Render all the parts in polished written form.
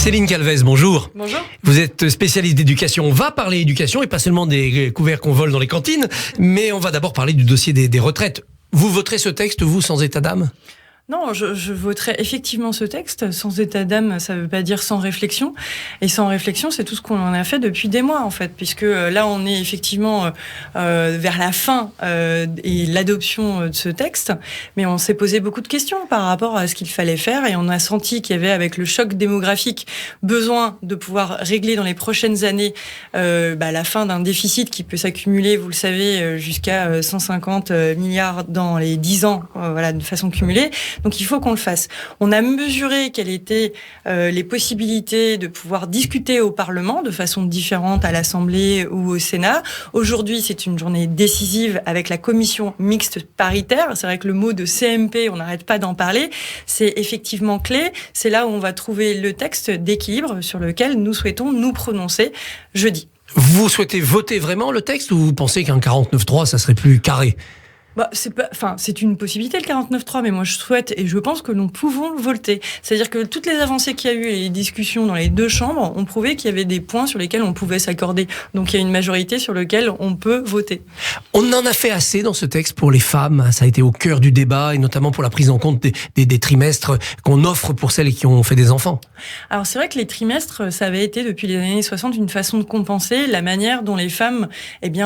Céline Calvez, bonjour. Bonjour. Vous êtes spécialiste d'éducation. On va parler éducation et pas seulement des couverts qu'on vole dans les cantines, mais on va d'abord parler du dossier des retraites. Vous voterez ce texte, vous, sans état d'âme ? Non, je voterai effectivement ce texte. Sans état d'âme, ça veut pas dire sans réflexion. Et sans réflexion, c'est tout ce qu'on en a fait depuis des mois, en fait. Puisque là, on est effectivement vers la fin et l'adoption de ce texte. Mais on s'est posé beaucoup de questions par rapport à ce qu'il fallait faire. Et on a senti qu'il y avait, avec le choc démographique, besoin de pouvoir régler dans les prochaines années la fin d'un déficit qui peut s'accumuler, vous le savez, jusqu'à 150 milliards dans les 10 ans, de façon cumulée. Donc il faut qu'on le fasse. On a mesuré quelles étaient les possibilités de pouvoir discuter au Parlement de façon différente à l'Assemblée ou au Sénat. Aujourd'hui, c'est une journée décisive avec la commission mixte paritaire. C'est vrai que le mot de CMP, on n'arrête pas d'en parler. C'est effectivement clé. C'est là où on va trouver le texte d'équilibre sur lequel nous souhaitons nous prononcer jeudi. Vous souhaitez voter vraiment le texte ou vous pensez qu'un 49.3, ça serait plus carré ? C'est une possibilité, le 49.3, mais moi je souhaite et je pense que nous pouvons le voter. C'est-à-dire que toutes les avancées qu'il y a eu et les discussions dans les deux chambres ont prouvé qu'il y avait des points sur lesquels on pouvait s'accorder. Donc il y a une majorité sur laquelle on peut voter. On en a fait assez dans ce texte pour les femmes. Ça a été au cœur du débat et notamment pour la prise en compte des trimestres qu'on offre pour celles qui ont fait des enfants. Alors c'est vrai que les trimestres, ça avait été depuis les années 60 une façon de compenser la manière dont les femmes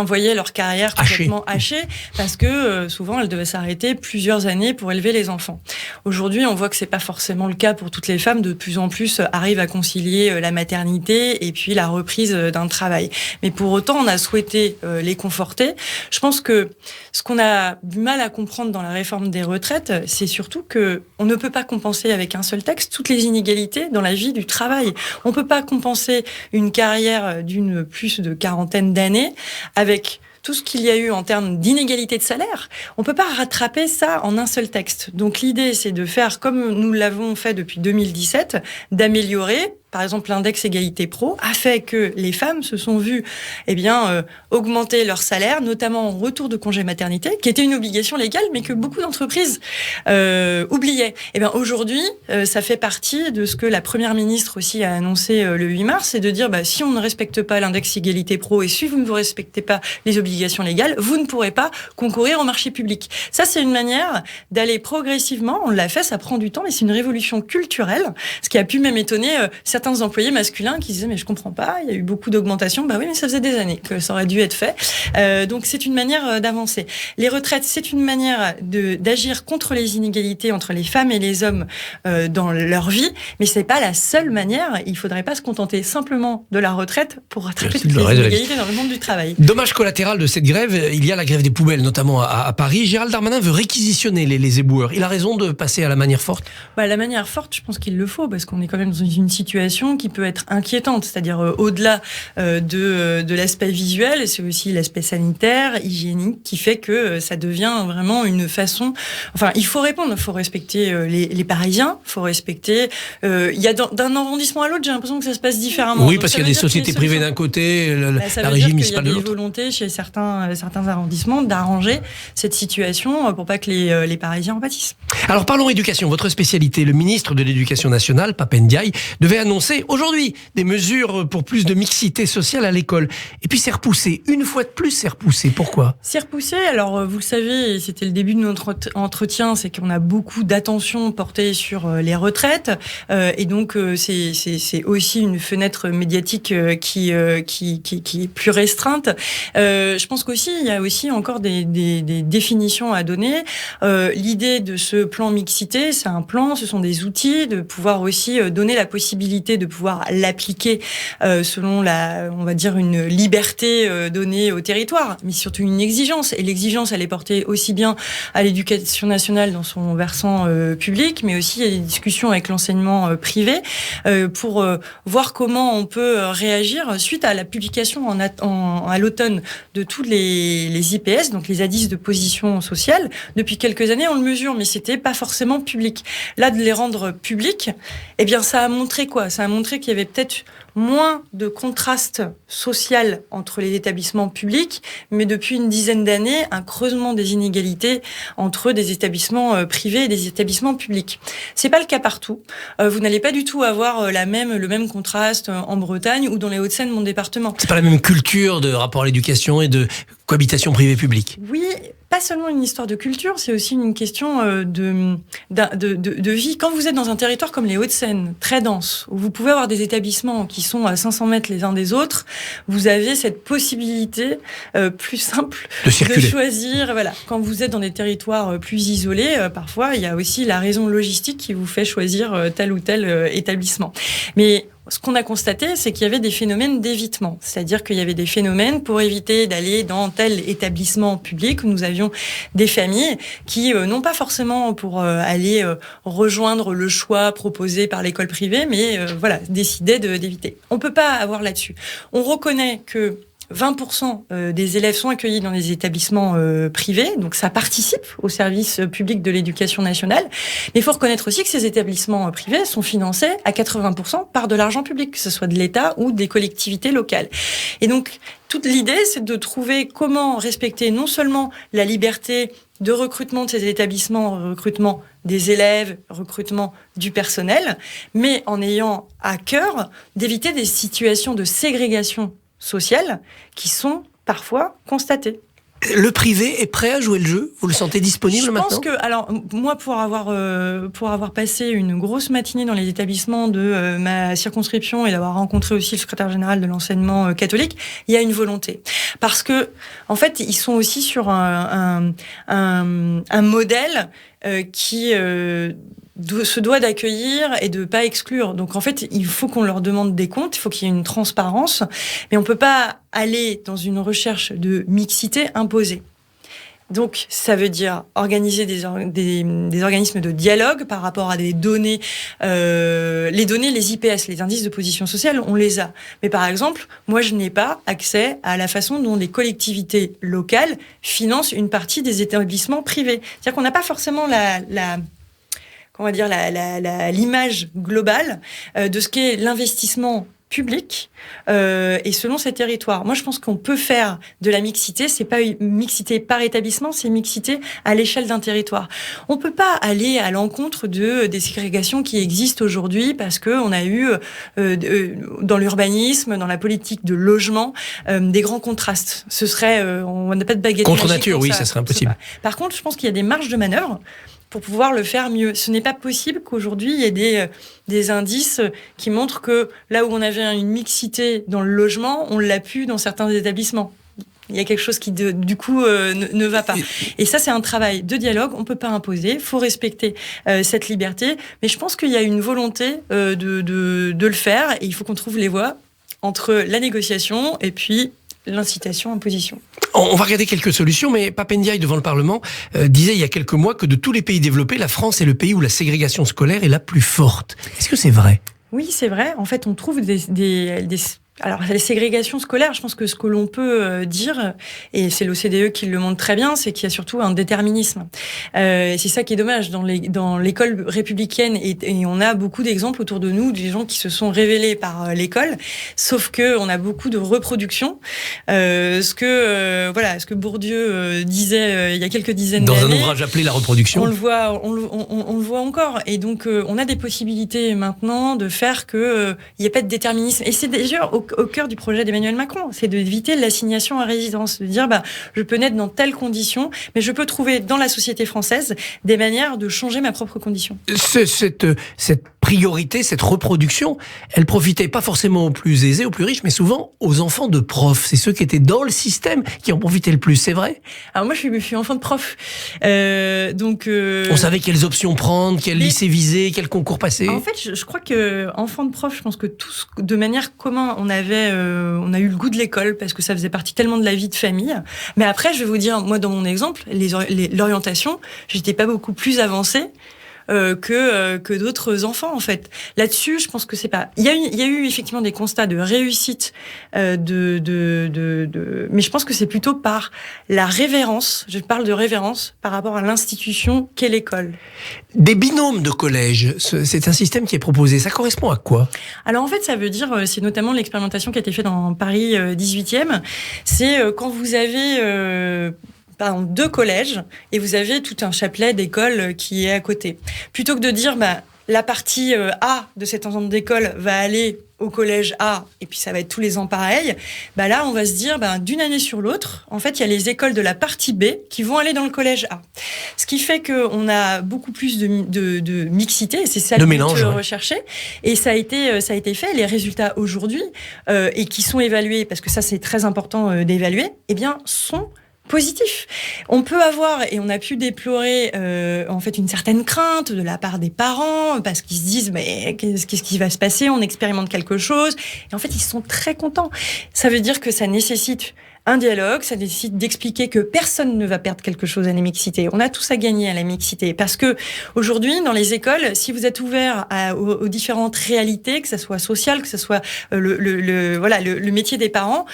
voyaient leur carrière complètement hachée parce que souvent, elles devaient s'arrêter plusieurs années pour élever les enfants. Aujourd'hui, on voit que c'est pas forcément le cas pour toutes les femmes. De plus en plus, arrivent à concilier la maternité et puis la reprise d'un travail. Mais pour autant, on a souhaité les conforter. Je pense que ce qu'on a du mal à comprendre dans la réforme des retraites, c'est surtout que on ne peut pas compenser avec un seul texte toutes les inégalités dans la vie du travail. On peut pas compenser une carrière d'une plus de quarantaine d'années avec tout ce qu'il y a eu en termes d'inégalité de salaire, on peut pas rattraper ça en un seul texte. Donc l'idée, c'est de faire comme nous l'avons fait depuis 2017, d'améliorer. Par exemple, l'index égalité pro a fait que les femmes se sont vues, augmenter leur salaire, notamment en retour de congé maternité, qui était une obligation légale, mais que beaucoup d'entreprises oubliaient. Aujourd'hui, ça fait partie de ce que la première ministre aussi a annoncé le 8 mars, c'est de dire, si on ne respecte pas l'index égalité pro et si vous ne respectez pas les obligations légales, vous ne pourrez pas concourir au marché public. Ça, c'est une manière d'aller progressivement. On l'a fait, ça prend du temps, mais c'est une révolution culturelle, ce qui a pu même étonner certains employés masculins qui disaient mais je comprends pas, il y a eu beaucoup d'augmentation. Oui, mais ça faisait des années que ça aurait dû être fait. Donc c'est une manière d'avancer. Les retraites, c'est une manière d'agir contre les inégalités entre les femmes et les hommes dans leur vie, mais c'est pas la seule manière. Il faudrait pas se contenter simplement de la retraite pour rattraper toutes les inégalités dans le monde du travail. Dommage collatéral de cette grève, il y a la grève des poubelles, notamment à Paris. Gérald Darmanin veut réquisitionner les éboueurs. Il a raison de passer à la manière forte ? La manière forte, je pense qu'il le faut, parce qu'on est quand même dans une situation qui peut être inquiétante, c'est-à-dire au-delà de l'aspect visuel, c'est aussi l'aspect sanitaire, hygiénique, qui fait que ça devient vraiment une façon... il faut répondre, il faut respecter les Parisiens, il faut respecter... Il y a d'un arrondissement à l'autre, j'ai l'impression que ça se passe différemment. Oui, parce qu'il y a des sociétés privées d'un côté, la régie municipale de l'autre. Il y a des volontés chez certains arrondissements d'arranger cette situation pour pas que les Parisiens en pâtissent. Alors parlons éducation, votre spécialité. Le ministre de l'Éducation nationale, Pap Ndiaye, devait annoncer aujourd'hui des mesures pour plus de mixité sociale à l'école. Et puis c'est repoussé. Une fois de plus, c'est repoussé. Pourquoi ? C'est repoussé. Alors, vous le savez, c'était le début de notre entretien, c'est qu'on a beaucoup d'attention portée sur les retraites. Et donc, c'est aussi une fenêtre médiatique qui est plus restreinte. Je pense qu'aussi, il y a aussi encore des définitions à donner. L'idée de ce plan mixité, c'est un plan, ce sont des outils de pouvoir aussi donner la possibilité de pouvoir l'appliquer selon on va dire une liberté donnée au territoire, mais surtout une exigence. Et l'exigence, elle est portée aussi bien à l'éducation nationale dans son versant public, mais aussi à des discussions avec l'enseignement privé pour voir comment on peut réagir suite à la publication à l'automne de tous les IPS, donc les indices de position sociale. Depuis quelques années, on le mesure, mais c'était pas forcément public. Là, de les rendre publics, ça a montré quoi ? Ça ça a montré qu'il y avait peut-être moins de contraste social entre les établissements publics, mais depuis une dizaine d'années, un creusement des inégalités entre des établissements privés et des établissements publics. C'est pas le cas partout. Vous n'allez pas du tout avoir le même contraste en Bretagne ou dans les Hauts-de-Seine, mon département. C'est pas la même culture de rapport à l'éducation et de cohabitation privée-publique. Oui, pas seulement une histoire de culture, c'est aussi une question de vie. Quand vous êtes dans un territoire comme les Hauts-de-Seine, très dense, où vous pouvez avoir des établissements qui sont à 500 mètres les uns des autres, vous avez cette possibilité plus simple de choisir. Voilà. Quand vous êtes dans des territoires plus isolés, parfois, il y a aussi la raison logistique qui vous fait choisir tel ou tel établissement. Mais ce qu'on a constaté, c'est qu'il y avait des phénomènes d'évitement. C'est-à-dire qu'il y avait des phénomènes pour éviter d'aller dans tel établissement public où nous avions des familles qui, non pas forcément pour aller rejoindre le choix proposé par l'école privée, mais décidaient d'éviter. On peut pas avoir là-dessus. On reconnaît que 20% des élèves sont accueillis dans des établissements privés, donc ça participe au service public de l'éducation nationale. Mais il faut reconnaître aussi que ces établissements privés sont financés à 80% par de l'argent public, que ce soit de l'État ou des collectivités locales. Et donc, toute l'idée, c'est de trouver comment respecter non seulement la liberté de recrutement de ces établissements, recrutement des élèves, recrutement du personnel, mais en ayant à cœur d'éviter des situations de ségrégation sociales qui sont parfois constatées. Le privé est prêt à jouer le jeu ? Vous le sentez disponible maintenant ? Je pense que, alors, moi, pour avoir passé une grosse matinée dans les établissements de ma circonscription et d'avoir rencontré aussi le secrétaire général de l'enseignement catholique, il y a une volonté. Parce que, en fait, ils sont aussi sur un modèle qui se doit d'accueillir et de pas exclure. Donc en fait, il faut qu'on leur demande des comptes, il faut qu'il y ait une transparence, mais on peut pas aller dans une recherche de mixité imposée. Donc ça veut dire organiser des organismes de dialogue par rapport à des données. Les données, les IPS, les indices de position sociale, on les a. Mais par exemple, moi je n'ai pas accès à la façon dont les collectivités locales financent une partie des établissements privés. C'est-à-dire qu'on n'a pas forcément l'image globale de ce qu'est l'investissement public et selon ces territoires. Moi, je pense qu'on peut faire de la mixité. C'est pas une mixité par établissement, c'est une mixité à l'échelle d'un territoire. On peut pas aller à l'encontre des ségrégations qui existent aujourd'hui parce que on a eu dans l'urbanisme, dans la politique de logement, des grands contrastes. Ce serait, on n'a pas de baguette contre magique nature, oui, ça serait impossible. Par contre, je pense qu'il y a des marges de manœuvre pour pouvoir le faire mieux. Ce n'est pas possible qu'aujourd'hui, il y ait des indices qui montrent que là où on avait une mixité dans le logement, on l'a plus dans certains établissements. Il y a quelque chose qui, du coup, ne va pas. Et ça, c'est un travail de dialogue. On peut pas imposer. Il faut respecter cette liberté. Mais je pense qu'il y a une volonté de le faire. Et il faut qu'on trouve les voies entre la négociation et puis l'incitation, imposition. On va regarder quelques solutions, mais Pape Ndiaye, devant le Parlement, disait il y a quelques mois que de tous les pays développés, la France est le pays où la ségrégation scolaire est la plus forte. Est-ce que c'est vrai ? Oui, c'est vrai. En fait, on trouve alors, les ségrégations scolaires, je pense que ce que l'on peut dire, et c'est l'OCDE qui le montre très bien, c'est qu'il y a surtout un déterminisme. C'est ça qui est dommage dans l'école républicaine, et on a beaucoup d'exemples autour de nous, des gens qui se sont révélés par l'école, sauf que on a beaucoup de reproduction. Ce que Bourdieu disait il y a quelques dizaines d'années. Dans un ouvrage appelé La reproduction. On le voit encore. Et donc, on a des possibilités maintenant de faire que il n'y ait pas de déterminisme. Et c'est déjà au cœur du projet d'Emmanuel Macron, c'est d'éviter l'assignation à résidence, de dire je peux naître dans telles conditions, mais je peux trouver dans la société française des manières de changer ma propre condition. Cette priorité, cette reproduction, elle profitait pas forcément aux plus aisés, aux plus riches, mais souvent aux enfants de profs. C'est ceux qui étaient dans le système qui en profitaient le plus, c'est vrai ? Alors moi, je suis enfant de prof, on savait quelles options prendre, quel lycée viser, quel concours passer. En fait, je crois que enfant de prof, je pense que tous, de manière commune, on a eu le goût de l'école parce que ça faisait partie tellement de la vie de famille. Mais après, je vais vous dire, moi, dans mon exemple, l'orientation, j'étais pas beaucoup plus avancée que d'autres enfants, en fait. Là-dessus, je pense que c'est pas... Il y a eu effectivement des constats de réussite, mais je pense que c'est plutôt par la révérence, je parle de révérence, par rapport à l'institution qu'est l'école. Des binômes de collège, c'est un système qui est proposé. Ça correspond à quoi? Alors en fait, ça veut dire, c'est notamment l'expérimentation qui a été faite dans Paris 18e, c'est quand vous avez... par exemple, 2 collèges et vous avez tout un chapelet d'écoles qui est à côté. Plutôt que de dire la partie A de cet ensemble d'écoles va aller au collège A et puis ça va être tous les ans pareil, là on va se dire d'une année sur l'autre, en fait il y a les écoles de la partie B qui vont aller dans le collège A. Ce qui fait qu'on a beaucoup plus de mixité, et c'est ça le but recherché. Et ça a été fait. Les résultats aujourd'hui et qui sont évalués, parce que ça c'est très important d'évaluer, sont positif. On peut avoir, et on a pu déplorer en fait une certaine crainte de la part des parents, parce qu'ils se disent mais qu'est-ce qui va se passer, on expérimente quelque chose, et en fait ils sont très contents. Ça veut dire que ça nécessite un dialogue, ça nécessite d'expliquer que personne ne va perdre quelque chose à la mixité. On a tous à gagner à la mixité, parce que aujourd'hui, dans les écoles, si vous êtes ouvert aux différentes réalités, que ça soit social, que ça soit le métier des parents,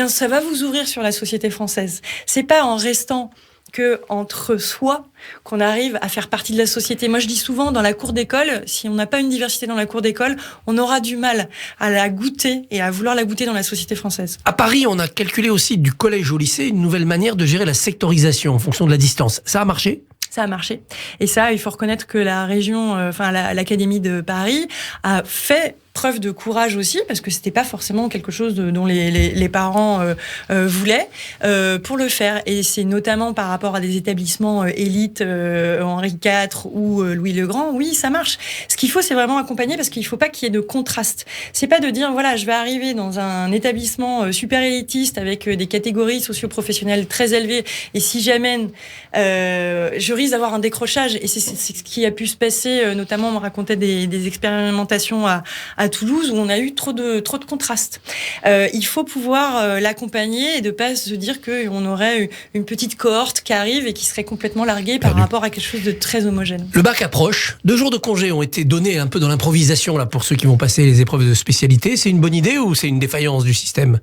ça va vous ouvrir sur la société française. C'est pas en restant que entre soi qu'on arrive à faire partie de la société. Moi, je dis souvent, dans la cour d'école, si on n'a pas une diversité dans la cour d'école, on aura du mal à la goûter et à vouloir la goûter dans la société française. À Paris, on a calculé aussi du collège au lycée une nouvelle manière de gérer la sectorisation en fonction de la distance. Ça a marché ? Ça a marché. Et ça, il faut reconnaître que la région, l'Académie de Paris a fait preuve de courage aussi, parce que c'était pas forcément quelque chose dont les parents voulaient pour le faire. Et c'est notamment par rapport à des établissements élites, Henri IV ou Louis le Grand. Oui, ça marche. Ce qu'il faut, c'est vraiment accompagner, parce qu'il faut pas qu'il y ait de contraste. C'est pas de dire je vais arriver dans un établissement super élitiste avec des catégories socio-professionnelles très élevées, et si jamais je risque d'avoir un décrochage. Et c'est ce qui a pu se passer, notamment on me racontait des expérimentations à Toulouse où on a eu trop de contrastes. Il faut pouvoir l'accompagner et de pas se dire qu'on aurait une petite cohorte qui arrive et qui serait complètement larguée par rapport à quelque chose de très homogène. Le bac approche. 2 jours de congé ont été donnés un peu dans l'improvisation là pour ceux qui vont passer les épreuves de spécialité. C'est une bonne idée ou c'est une défaillance du système ?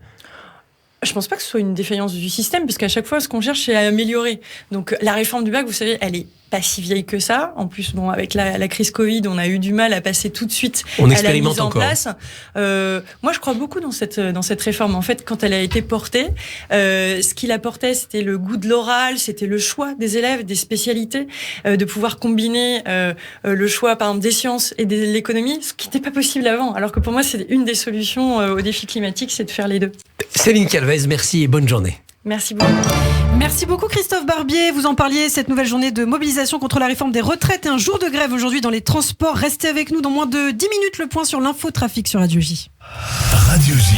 Je pense pas que ce soit une défaillance du système, puisqu'à chaque fois, ce qu'on cherche, c'est à améliorer. Donc, la réforme du bac, vous savez, elle est pas si vieille que ça. En plus, avec la crise Covid, on a eu du mal à passer tout de suite à la mise en place. Moi, je crois beaucoup dans cette réforme. En fait, quand elle a été portée, ce qu'il apportait, c'était le goût de l'oral, c'était le choix des élèves, des spécialités, de pouvoir combiner le choix, par exemple, des sciences et de l'économie, ce qui n'était pas possible avant. Alors que pour moi, c'est une des solutions au défi climatique, c'est de faire les deux. Céline Calvez, merci et bonne journée. Merci beaucoup. Merci beaucoup Christophe Barbier. Vous en parliez, cette nouvelle journée de mobilisation contre la réforme des retraites et un jour de grève aujourd'hui dans les transports. Restez avec nous dans moins de 10 minutes, le point sur l'infotrafic sur Radio J. Radio J.